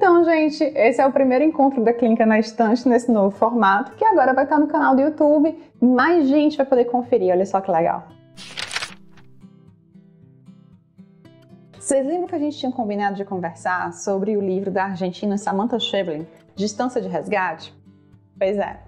Então, gente, esse é o primeiro encontro da Clínica na Estante nesse novo formato, que agora vai estar no canal do YouTube. Mais gente vai poder conferir, olha só que legal. Vocês lembram que a gente tinha combinado de conversar sobre o livro da argentina Samantha Schweblin, Distância de Resgate? Pois é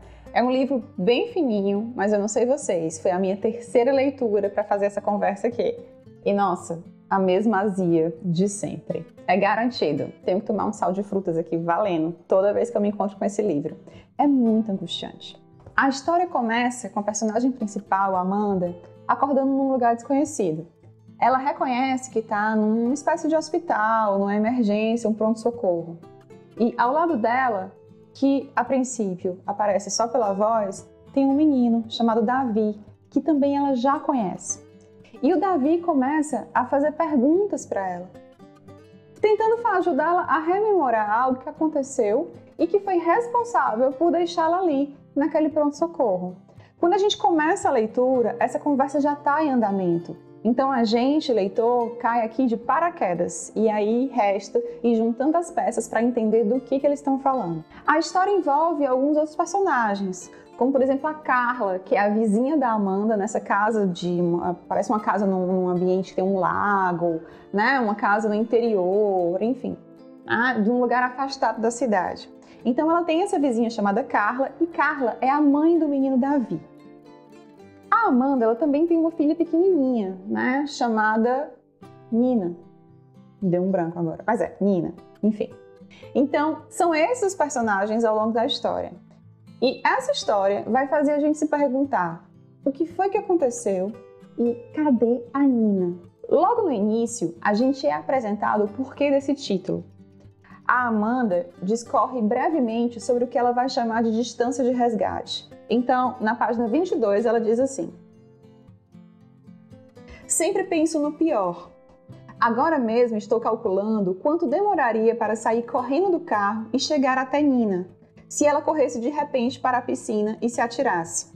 um livro bem fininho, mas eu não sei vocês, foi a minha terceira leitura para fazer essa conversa aqui. E nossa, a mesma azia de sempre. É garantido. Tenho que tomar um sal de frutas aqui valendo toda vez que eu me encontro com esse livro. É muito angustiante. A história começa com a personagem principal, Amanda, acordando num lugar desconhecido. Ela reconhece que está numa espécie de hospital, numa emergência, um pronto-socorro. E ao lado dela, que a princípio aparece só pela voz, tem um menino chamado Davi, que também ela já conhece. E o Davi começa a fazer perguntas para ela, tentando ajudá-la a rememorar algo que aconteceu e que foi responsável por deixá-la ali, naquele pronto-socorro. Quando a gente começa a leitura, essa conversa já está em andamento. Então a gente, leitor, cai aqui de paraquedas e aí resta ir juntando as peças para entender do que eles estão falando. A história envolve alguns outros personagens, como por exemplo a Carla, que é a vizinha da Amanda nessa casa parece uma casa num ambiente que tem um lago, né? Uma casa no interior, enfim, de um lugar afastado da cidade. Então ela tem essa vizinha chamada Carla e Carla é a mãe do menino Davi. A Amanda, ela também tem uma filha pequenininha, né, chamada Nina. Deu um branco agora, mas Nina, enfim. Então, são esses os personagens ao longo da história. E essa história vai fazer a gente se perguntar o que foi que aconteceu e cadê a Nina? Logo no início, a gente é apresentado o porquê desse título. A Amanda discorre brevemente sobre o que ela vai chamar de distância de resgate. Então, na página 22, ela diz assim: sempre penso no pior. Agora mesmo estou calculando quanto demoraria para sair correndo do carro e chegar até Nina, se ela corresse de repente para a piscina e se atirasse.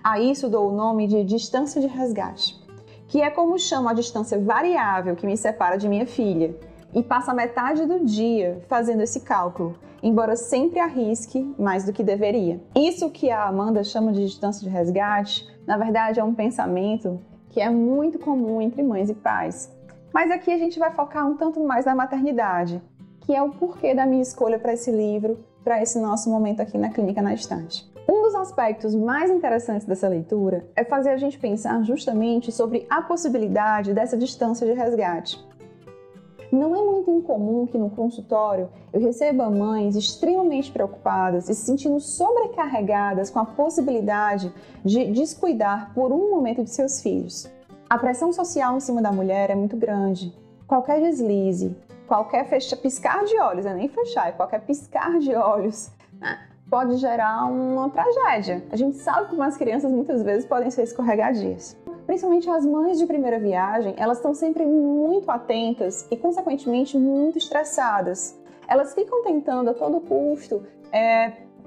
A isso dou o nome de distância de resgate, que é como chamo a distância variável que me separa de minha filha, e passa metade do dia fazendo esse cálculo, embora sempre arrisque mais do que deveria. Isso que a Amanda chama de distância de resgate, na verdade é um pensamento que é muito comum entre mães e pais. Mas aqui a gente vai focar um tanto mais na maternidade, que é o porquê da minha escolha para esse livro, para esse nosso momento aqui na Clínica na Estante. Um dos aspectos mais interessantes dessa leitura é fazer a gente pensar justamente sobre a possibilidade dessa distância de resgate. Não é muito incomum que no consultório eu receba mães extremamente preocupadas e se sentindo sobrecarregadas com a possibilidade de descuidar por um momento de seus filhos. A pressão social em cima da mulher é muito grande. Qualquer deslize, qualquer piscar de olhos, nem fechar, é qualquer piscar de olhos, né, pode gerar uma tragédia. A gente sabe que as crianças muitas vezes podem ser escorregadias. Principalmente as mães de primeira viagem, elas estão sempre muito atentas e, consequentemente, muito estressadas. Elas ficam tentando a todo custo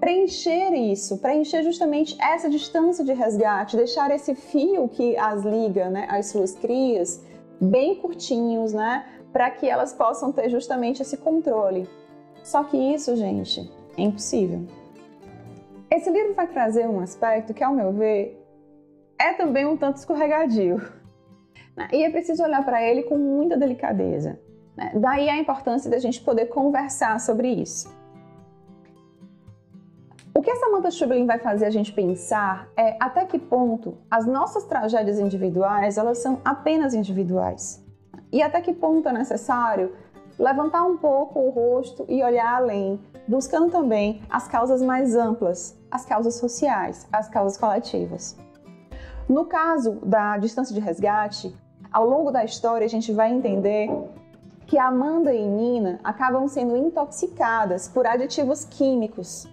preencher justamente essa distância de resgate, deixar esse fio que as liga, né, às suas crias, bem curtinhos, né, para que elas possam ter justamente esse controle. Só que isso, gente, é impossível. Esse livro vai trazer um aspecto que, ao meu ver, é também um tanto escorregadio. E é preciso olhar para ele com muita delicadeza. Daí a importância da gente poder conversar sobre isso. O que a Samantha Schweblin vai fazer a gente pensar é até que ponto as nossas tragédias individuais, elas são apenas individuais. E até que ponto é necessário levantar um pouco o rosto e olhar além, buscando também as causas mais amplas, as causas sociais, as causas coletivas. No caso da distância de resgate, ao longo da história a gente vai entender que Amanda e Nina acabam sendo intoxicadas por aditivos químicos,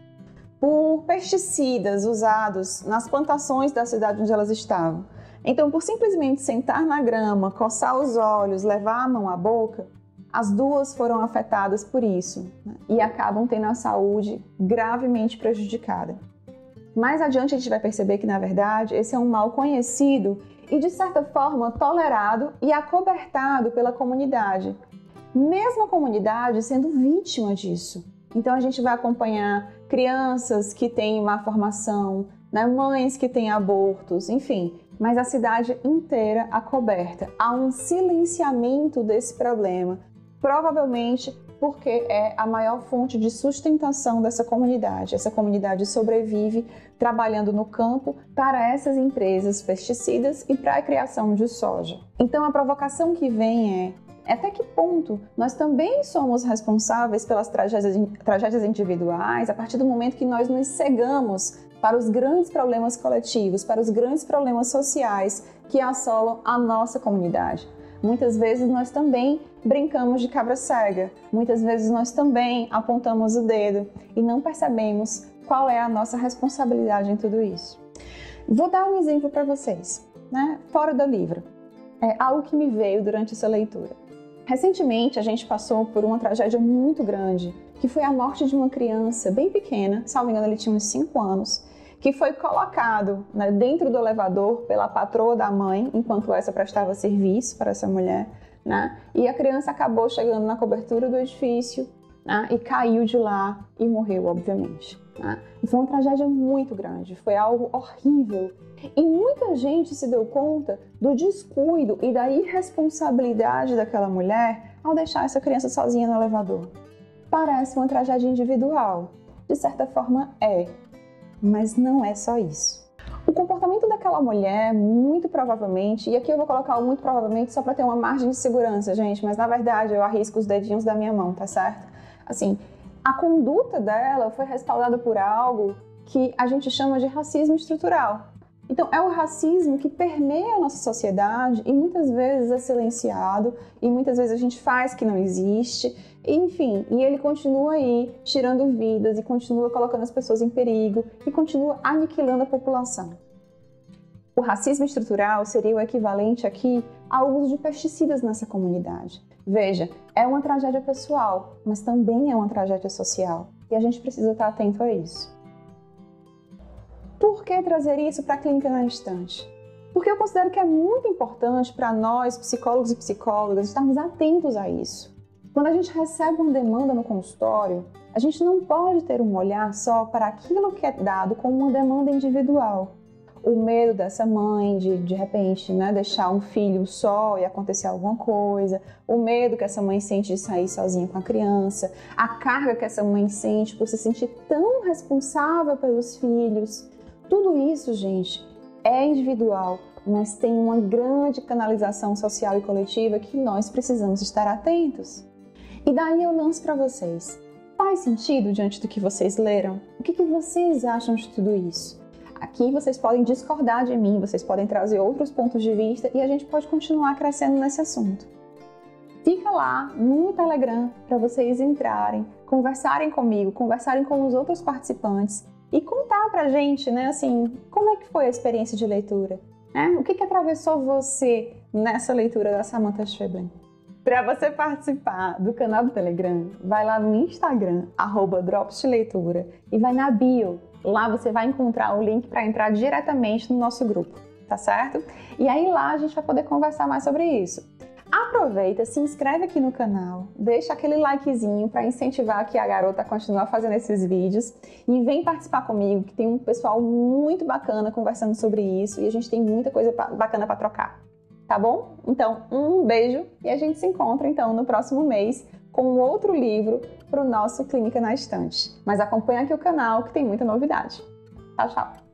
por pesticidas usados nas plantações da cidade onde elas estavam. Então, por simplesmente sentar na grama, coçar os olhos, levar a mão à boca, as duas foram afetadas por isso, né, e acabam tendo a saúde gravemente prejudicada. Mais adiante a gente vai perceber que, na verdade, esse é um mal conhecido e, de certa forma, tolerado e acobertado pela comunidade. mesmo a comunidade sendo vítima disso. Então a gente vai acompanhar crianças que têm má formação, né, mães que têm abortos, enfim, mas a cidade inteira acoberta. Há um silenciamento desse problema, provavelmente porque é a maior fonte de sustentação dessa comunidade. Essa comunidade sobrevive trabalhando no campo para essas empresas pesticidas e para a criação de soja. Então a provocação que vem é até que ponto nós também somos responsáveis pelas tragédias individuais a partir do momento que nós nos cegamos para os grandes problemas coletivos, para os grandes problemas sociais que assolam a nossa comunidade. Muitas vezes nós também brincamos de cabra cega, muitas vezes nós também apontamos o dedo e não percebemos qual é a nossa responsabilidade em tudo isso. Vou dar um exemplo para vocês, né? Fora do livro. É algo que me veio durante essa leitura. Recentemente a gente passou por uma tragédia muito grande, que foi a morte de uma criança bem pequena, salvo engano ele tinha uns 5 anos, que foi colocado, né, dentro do elevador pela patroa da mãe, enquanto essa prestava serviço para essa mulher, né? E a criança acabou chegando na cobertura do edifício, né, e caiu de lá e morreu, obviamente. Né? E foi uma tragédia muito grande, foi algo horrível. E muita gente se deu conta do descuido e da irresponsabilidade daquela mulher ao deixar essa criança sozinha no elevador. Parece uma tragédia individual, de certa forma mas não é só isso. O comportamento daquela mulher, muito provavelmente, e aqui eu vou colocar o muito provavelmente só para ter uma margem de segurança, gente, mas na verdade eu arrisco os dedinhos da minha mão, tá certo? Assim, a conduta dela foi respaldada por algo que a gente chama de racismo estrutural. Então, é o racismo que permeia a nossa sociedade e muitas vezes é silenciado e muitas vezes a gente faz que não existe, enfim, e ele continua aí tirando vidas e continua colocando as pessoas em perigo e continua aniquilando a população. O racismo estrutural seria o equivalente aqui ao uso de pesticidas nessa comunidade. Veja, é uma tragédia pessoal, mas também é uma tragédia social e a gente precisa estar atento a isso. Por que trazer isso para a Clínica na Estante? Porque eu considero que é muito importante para nós, psicólogos e psicólogas, estarmos atentos a isso. Quando a gente recebe uma demanda no consultório, a gente não pode ter um olhar só para aquilo que é dado como uma demanda individual. O medo dessa mãe de repente, né, deixar um filho só e acontecer alguma coisa, o medo que essa mãe sente de sair sozinha com a criança, a carga que essa mãe sente por se sentir tão responsável pelos filhos. Tudo isso, gente, é individual, mas tem uma grande canalização social e coletiva que nós precisamos estar atentos. E daí eu lanço para vocês. Faz sentido diante do que vocês leram? O que vocês acham de tudo isso? Aqui vocês podem discordar de mim, vocês podem trazer outros pontos de vista e a gente pode continuar crescendo nesse assunto. Fica lá no Telegram para vocês entrarem, conversarem comigo, conversarem com os outros participantes e contar pra gente, né, assim, como é que foi a experiência de leitura, né? O que atravessou você nessa leitura da Samantha Schweblin? Para você participar do canal do Telegram, vai lá no Instagram, @dropsdeleitura, e vai na bio. Lá você vai encontrar o link para entrar diretamente no nosso grupo, tá certo? E aí lá a gente vai poder conversar mais sobre isso. Aproveita, se inscreve aqui no canal, deixa aquele likezinho para incentivar aqui a garota a continuar fazendo esses vídeos e vem participar comigo, que tem um pessoal muito bacana conversando sobre isso e a gente tem muita coisa bacana para trocar, tá bom? Então, um beijo e a gente se encontra então no próximo mês com outro livro para o nosso Clínica na Estante. Mas acompanha aqui o canal que tem muita novidade. Tchau, tchau!